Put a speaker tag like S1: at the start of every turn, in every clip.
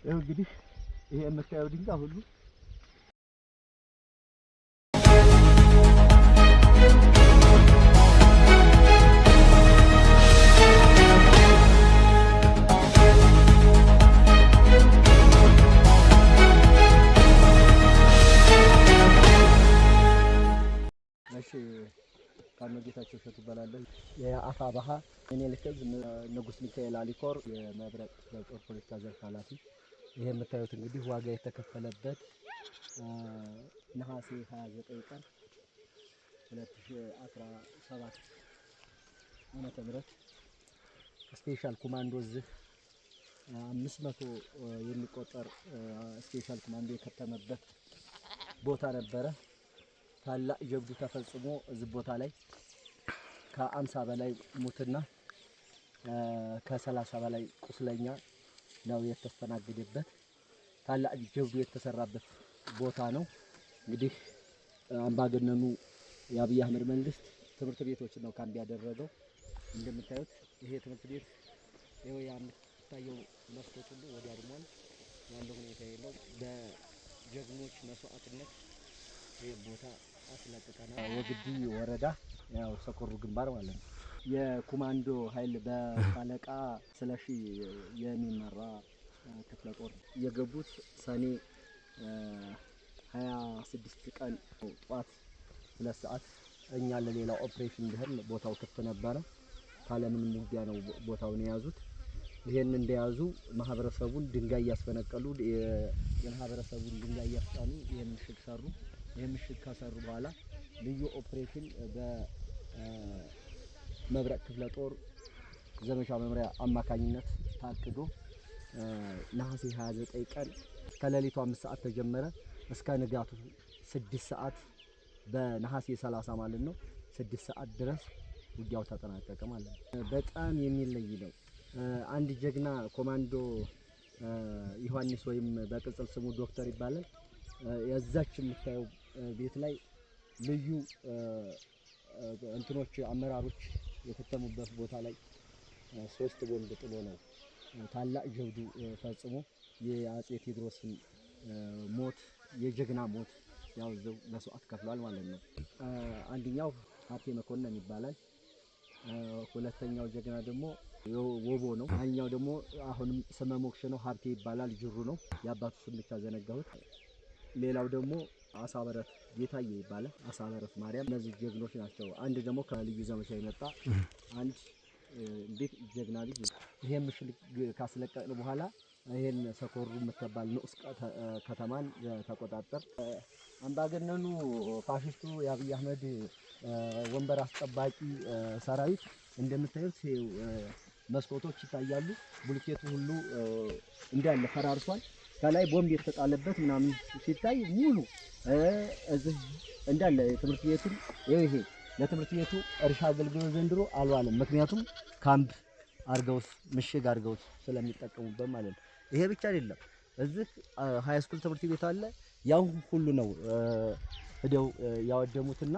S1: እንግዲህ ይሄ የምታየው ድንጋይ ሁሉ ጌታቸው ሸቱ ይባላል። የአፋባሃ ምኒልክ ዕዝ ንጉስ ሚካኤል አሊኮር የመብረቅ ጦር ፖለቲካ ዘርፍ ኃላፊ። ይሄ የምታዩት እንግዲህ ዋጋ የተከፈለበት ነሐሴ 29 ቀን 2017 ዓመተ ምህረት ስፔሻል ኮማንዶ ዕዝ 500 የሚቆጠር ስፔሻል ኮማንዶ የከተመበት ቦታ ነበረ። ታላቅ ጀብዱ ተፈጽሞ እዚህ ቦታ ላይ ከ50 በላይ ሙትና ከ30 በላይ ቁስለኛ ነው የተስተናገደበት ታላቅ ጀብዱ የተሰራበት ቦታ ነው። እንግዲህ አምባገነኑ የአብይ አህመድ መንግስት ትምህርት ቤቶች ነው ካምፕ ያደረገው። እንደምታዩት ይሄ ትምህርት ቤት ይሄው የምታየው መስኮት ሁሉ ወዲያ አድሟል። ያለው ሁኔታ የለው በጀግኖች መስዋዕትነት ይሄ ቦታ አስለቅቀናል። ወግዲ ወረዳ ያው ሰቆሩ ግንባር ማለት ነው። የኮማንዶ ኃይል በሻለቃ ስለሺ የሚመራ ክፍለ ጦር የገቡት ሰኔ 26 ቀን ጧት 2 ሰዓት እኛ ለሌላ ኦፕሬሽን እንደሄድን ቦታው ክፍት ነበረ። ካለምንም ውጊያ ነው ቦታውን የያዙት። ይሄን እንደያዙ ማህበረሰቡን ድንጋይ ያስፈነቀሉ የማህበረሰቡን ድንጋይ ያስጣሉ። ይሄን ምሽግ ሰሩ። ይሄን ምሽግ ከሰሩ በኋላ ልዩ ኦፕሬሽን በመብረቅ ክፍለ ጦር ዘመቻ መምሪያ አማካኝነት ታቅዶ ነሐሴ 29 ቀን ከሌሊቱ 5 ሰዓት ተጀመረ እስከ ንጋቱ 6 ሰዓት በነሐሴ 30 ማለት ነው 6 ሰዓት ድረስ ውጊያው ተጠናቀቀ ማለት ነው። በጣም የሚለይ ነው። አንድ ጀግና ኮማንዶ ዮሐንስ ወይም በቅጽል ስሙ ዶክተር ይባላል። የዛች የምታየው ቤት ላይ ልዩ እንትኖች አመራሮች የተተሙበት ቦታ ላይ 3 ቦምብ ጥሎ ነው ታላቅ ጀብዱ ፈጽሞ የአጼ ቴዎድሮስን ሞት የጀግና ሞት ያውዘው መስዋዕት ከፍሏል ማለት ነው። አንደኛው ሀብቴ መኮንን ይባላል። ሁለተኛው ጀግና ደግሞ ወቦ ነው። አንኛው ደግሞ አሁንም ስመ ሞክሽ ነው ሀብቴ ይባላል። ጅሩ ነው የአባቱ ስም ብቻ ዘነጋሁት። ሌላው ደግሞ አሳበረት ጌታዬ ይባላል። አሳበረት ማርያም። እነዚህ ጀግኖች ናቸው። አንድ ደግሞ ከልዩ ዘመቻ የመጣ አንድ እንዴት ጀግና ልጅ ይሄን ምሽግ ካስለቀቅን በኋላ ይሄን ሰኮሩ የምትባል ንዑስ ከተማን ተቆጣጠር። አምባገነኑ ፋሽስቱ የአብይ አህመድ ወንበር አስጠባቂ ሰራዊት እንደምታዩት መስኮቶች ይታያሉ። ቡልኬቱ ሁሉ እንዳለ ፈራርሷል። ከላይ ቦምብ የተጣለበት ምናምን ሲታይ ሙሉ እዚህ እንዳለ ትምህርት ቤቱን ይሄ ለትምህርት ቤቱ እርሻ አገልግሎት ዘንድሮ አልዋለም። ምክንያቱም ካምፕ አርገውት ምሽግ አርገውት ስለሚጠቀሙበት ማለት ነው። ይሄ ብቻ አይደለም። እዚህ ሃይ ስኩል ትምህርት ቤት አለ። ያው ሁሉ ነው ሄደው ያወደሙትና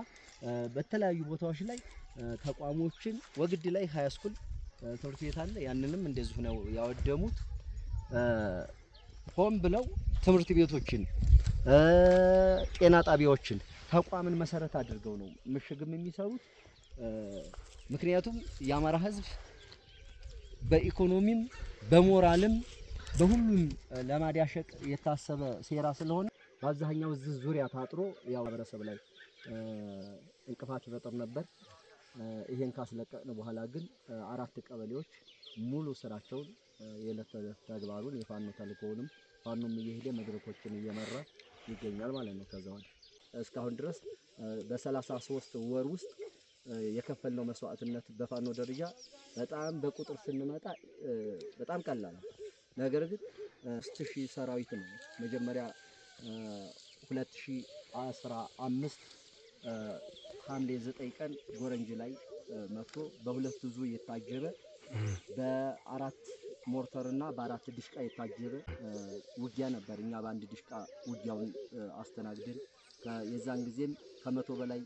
S1: በተለያዩ ቦታዎች ላይ ተቋሞችን ወግዲ ላይ ሃይ ስኩል ትምህርት ቤት አለ። ያንንም እንደዚሁ ነው ያወደሙት። ሆም ብለው ትምህርት ቤቶችን ጤና ጣቢያዎችን ተቋምን መሰረት አድርገው ነው ምሽግም የሚሰሩት። ምክንያቱም የአማራ ህዝብ በኢኮኖሚም በሞራልም በሁሉም ለማዳሸቅ የታሰበ ሴራ ስለሆነ በአብዛኛው እዚህ ዙሪያ ታጥሮ ያው ማህበረሰብ ላይ እንቅፋት ይፈጥር ነበር። ይሄን ካስለቀቅን በኋላ ግን 4 ቀበሌዎች ሙሉ ስራቸውን የዕለት ተዕለት ተግባሩን የፋኖ ተልእኮውንም ፋኖም እየሄደ መድረኮችን እየመራ ይገኛል ማለት ነው። ከዛው እስካሁን ድረስ በ33 ወር ውስጥ የከፈልነው መስዋዕትነት በፋኖ ደረጃ በጣም በቁጥር ስንመጣ በጣም ቀላል ነው። ነገር ግን 6000 ሰራዊት ነው መጀመሪያ 2015 ሐምሌ 9 ቀን ጎረንጅ ላይ መጥቶ በሁለት ዙ የታጀበ በ4 ሞርተር እና በ4 ዲሽቃ የታጀበ ውጊያ ነበር። እኛ በአንድ ዲሽቃ ውጊያውን አስተናግደን የዛን ጊዜም ከ100 በላይ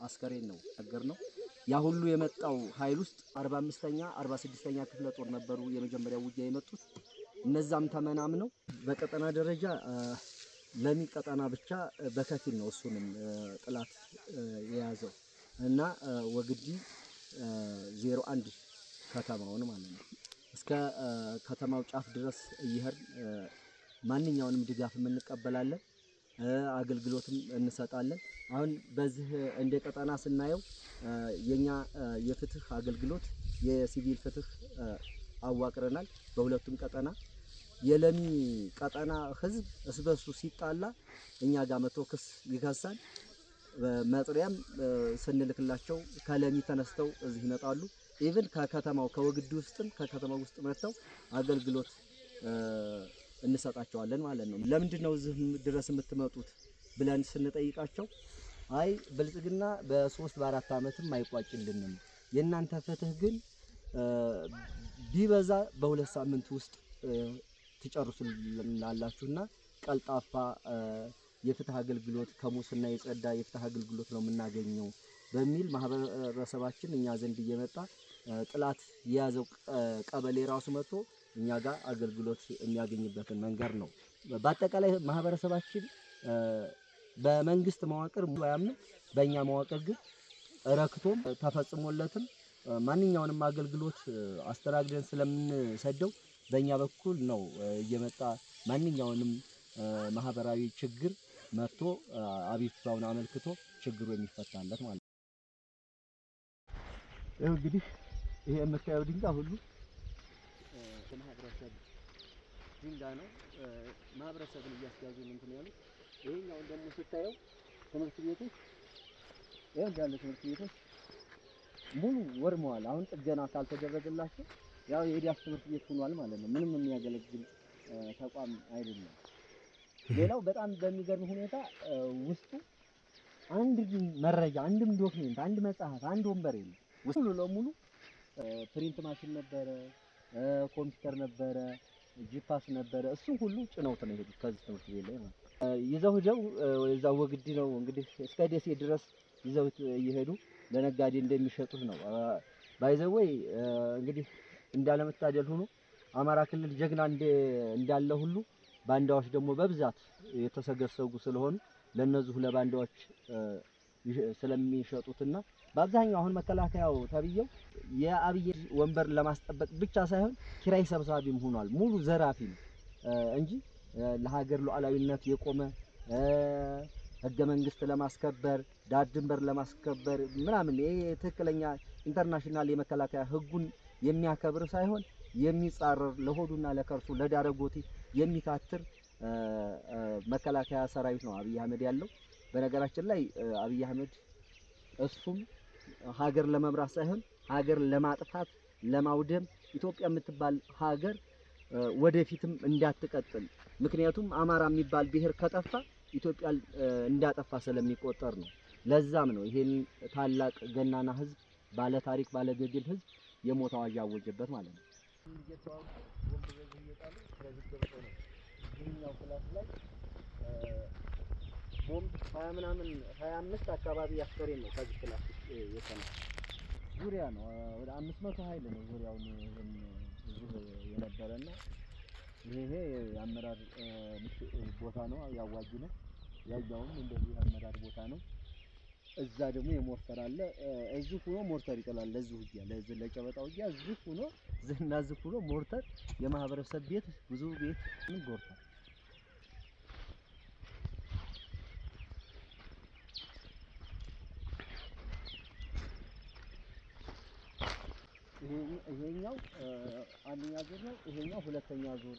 S1: አስከሬን ነው ነገርነው። ያ ሁሉ የመጣው ኃይል ውስጥ 45ኛ 46ኛ ክፍለ ጦር ነበሩ የመጀመሪያው ውጊያ የመጡት። እነዛም ተመናምነው በቀጠና ደረጃ ለሚ ቀጠና ብቻ በከፊል ነው እሱንም ጥላት የያዘው እና ወግዲ 01 ከተማውን ማለት ነው እስከ ከተማው ጫፍ ድረስ እየሄድን ማንኛውንም ድጋፍ እንቀበላለን አገልግሎትም እንሰጣለን። አሁን በዚህ እንደ ቀጠና ስናየው የኛ የፍትህ አገልግሎት የሲቪል ፍትህ አዋቅረናል በሁለቱም ቀጠና የለሚ ቀጠና ህዝብ እስበሱ ሲጣላ እኛ ጋር መጥቶ ክስ ይከሳል መጥሪያም ስንልክላቸው ከለሚ ተነስተው እዚህ ይመጣሉ ኢቭን ከከተማው ከወግዲ ውስጥም ከከተማው ውስጥ መጥተው አገልግሎት እንሰጣቸዋለን ማለት ነው። ለምንድን ነው እዚህ ድረስ የምትመጡት ብለን ስንጠይቃቸው አይ ብልጽግና በ3 በ4 አመትም አይቋጭልንም የእናንተ ፍትህ ግን ቢበዛ በ2 ሳምንት ውስጥ ትጨርሱልናላችሁና ቀልጣፋ የፍትህ አገልግሎት ከሙስና የጸዳ የፍትህ አገልግሎት ነው የምናገኘው በሚል ማህበረሰባችን እኛ ዘንድ እየመጣ ጥላት የያዘው ቀበሌ ራሱ መጥቶ እኛ ጋር አገልግሎት የሚያገኝበትን መንገድ ነው። በአጠቃላይ ማህበረሰባችን በመንግስት መዋቅር ያምን በእኛ መዋቅር ግን ረክቶም ተፈጽሞለትም ማንኛውንም አገልግሎት አስተናግደን ስለምንሰደው በእኛ በኩል ነው እየመጣ ማንኛውንም ማህበራዊ ችግር መጥቶ አቤቱታውን አመልክቶ ችግሩ የሚፈታለት ማለት ነው። እንግዲህ ይሄ የምታየው ድንጋይ ሁሉ ማህበረሰብ ድንጋይ ነው። ማህበረሰብን እያስያዙ እንትን ያሉት ይሄኛው ደግሞ ስታየው ትምህርት ቤቶች ያለ ትምህርት ቤቶች ሙሉ ወድመዋል። አሁን ጥገና ካልተደረገላቸው ያው የዲያስ ትምህርት ቤት ሆኗል ማለት ነው። ምንም የሚያገለግል ተቋም አይደለም። ሌላው በጣም በሚገርም ሁኔታ ውስጡ አንድ መረጃ አንድም ዶክመንት አንድ መጽሐፍ አንድ ወንበር የለም። ሙሉ ለሙሉ ፕሪንት ማሽን ነበረ ኮምፒውተር ነበረ ጂፓስ ነበረ እሱ ሁሉ ጭነውት ነው የሄዱት ከዚህ ትምህርት ቤት ላይ ማለት ይዘው ሄደው እዛው ወግዲ ነው እንግዲህ እስከ ደሴ ድረስ ይዘውት እየሄዱ ለነጋዴ እንደሚሸጡት ነው። ባይዘወይ እንግዲህ እንዳለመታደል ሆኖ አማራ ክልል ጀግና እንዳለ ሁሉ ባንዳዎች ደግሞ በብዛት የተሰገሰጉ ስለሆኑ ለነዚህ ለባንዳዎች ስለሚሸጡትና በአብዛኛው አሁን መከላከያው ተብየው የአብይ ወንበር ለማስጠበቅ ብቻ ሳይሆን ኪራይ ሰብሳቢም ሆኗል። ሙሉ ዘራፊ ነው እንጂ ለሀገር ሉዓላዊነት የቆመ ህገ መንግስት ለማስከበር ዳር ድንበር ለማስከበር ምናምን ትክክለኛ ኢንተርናሽናል የመከላከያ ህጉን የሚያከብር ሳይሆን የሚጻረር ለሆዱና ለከርሱ ለዳረጎቲ የሚታትር መከላከያ ሰራዊት ነው አብይ አህመድ ያለው። በነገራችን ላይ አብይ አህመድ እሱም ሀገር ለመምራት ሳይሆን ሀገር ለማጥፋት ለማውደም ኢትዮጵያ የምትባል ሀገር ወደፊትም እንዳትቀጥል ምክንያቱም አማራ የሚባል ብሔር ከጠፋ ኢትዮጵያ እንዳጠፋ ስለሚቆጠር ነው። ለዛም ነው ይሄን ታላቅ ገናና ህዝብ ባለ ታሪክ ባለ ገድል ህዝብ የሞት አዋጅ ያወጀበት ማለት ነው። ቦምብ 20 ምናምን 25 አካባቢ ያስፈሪ ነው ከዚህ ክላስ የተነሳ ዙሪያ ነው ወደ 500 ኃይል ነው ዙሪያውን የነበረና ይሄ የአመራር ቦታ ነው ያዋጅ ነው ያያውም እንደዚህ አመራር ቦታ ነው። እዛ ደግሞ የሞርተር አለ እዚህ ሆኖ ሞርተር ይጥላል ለዚህ ውጊያ ለጨበጣ ውጊያ እዚህ ሆኖ ዝናዝፍ ሆኖ ሞርተር የማህበረሰብ ቤት ብዙ ቤት ምን ጎርቷል። ይሄኛው አንደኛ ዙር ነው ይሄኛው ሁለተኛ ዙር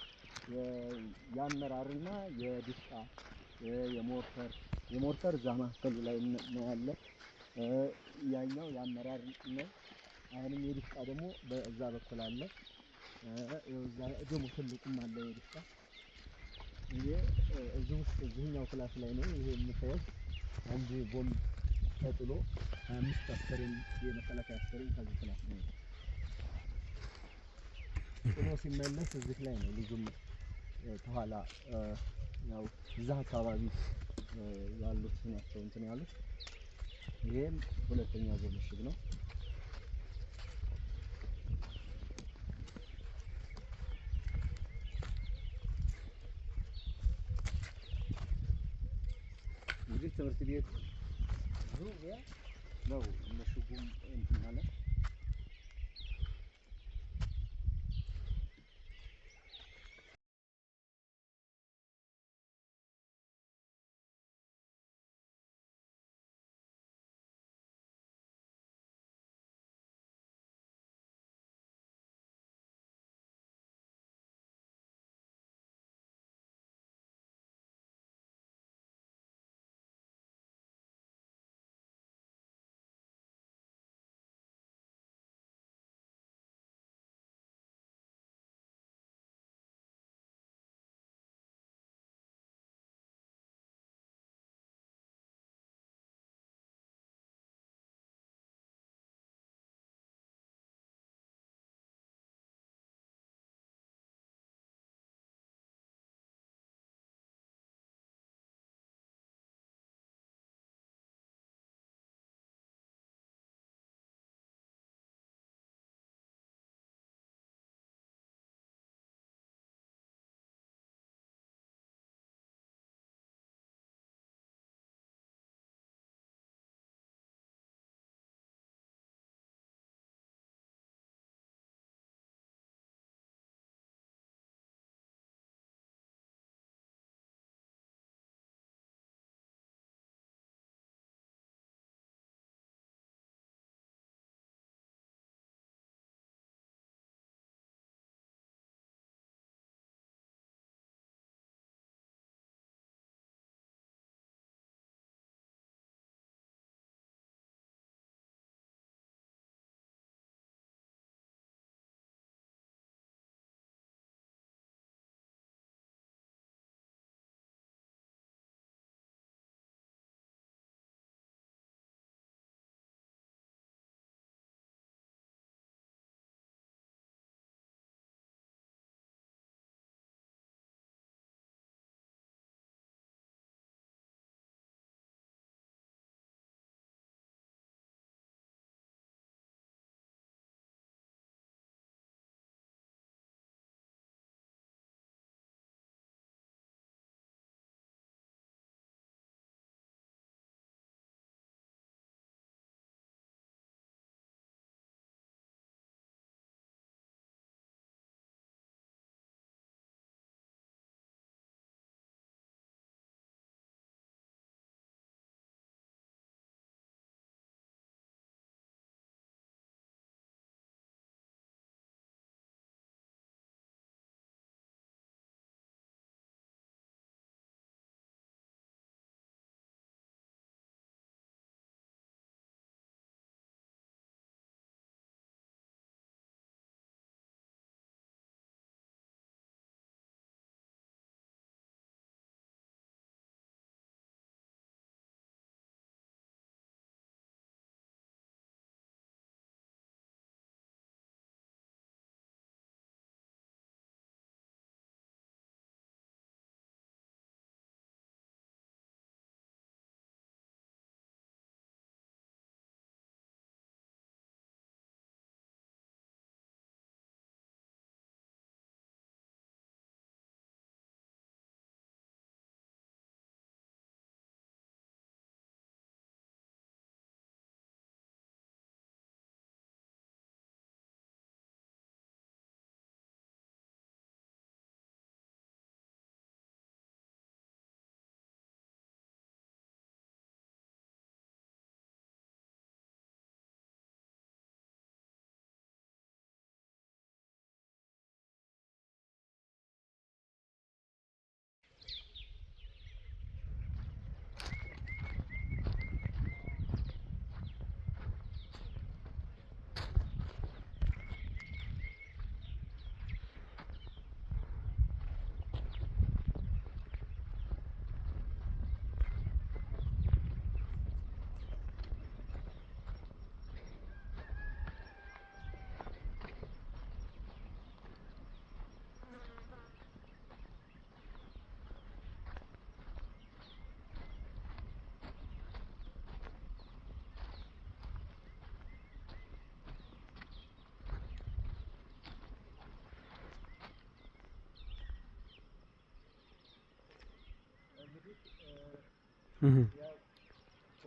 S1: የአመራርና የዲስቃ የሞርተር እዛ መካከሉ ላይ ነው ያለ ያኛው የአመራር ነው። አሁንም የዲስቃ ደግሞ በዛ በኩል አለ እዛ ደግሞ ትልቁም አለ የዲስቃ ይሄ እዚህ ውስጥ እዚህኛው ክላስ ላይ ነው ይሄ የምታዩት አንድ ቦምብ ተጥሎ 25 አስከሬን የመከላከያ አስከሬን ከዚህ ክላስ ነው ጥሎ ሲመለስ እዚህ ላይ ነው ልጁም ተኋላ ያው እዛ አካባቢ ያሉት ናቸው እንትን ያሉት ይሄም ሁለተኛ ዙር ምሽግ ነው። ትምህርት ቤት ዙሪያ ነው ምሽጉም እንትን ማለት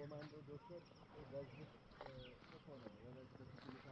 S1: ኮማንዶ ዶክተር በዚህ ጽፎ ነው የበለጠ ሁኔታ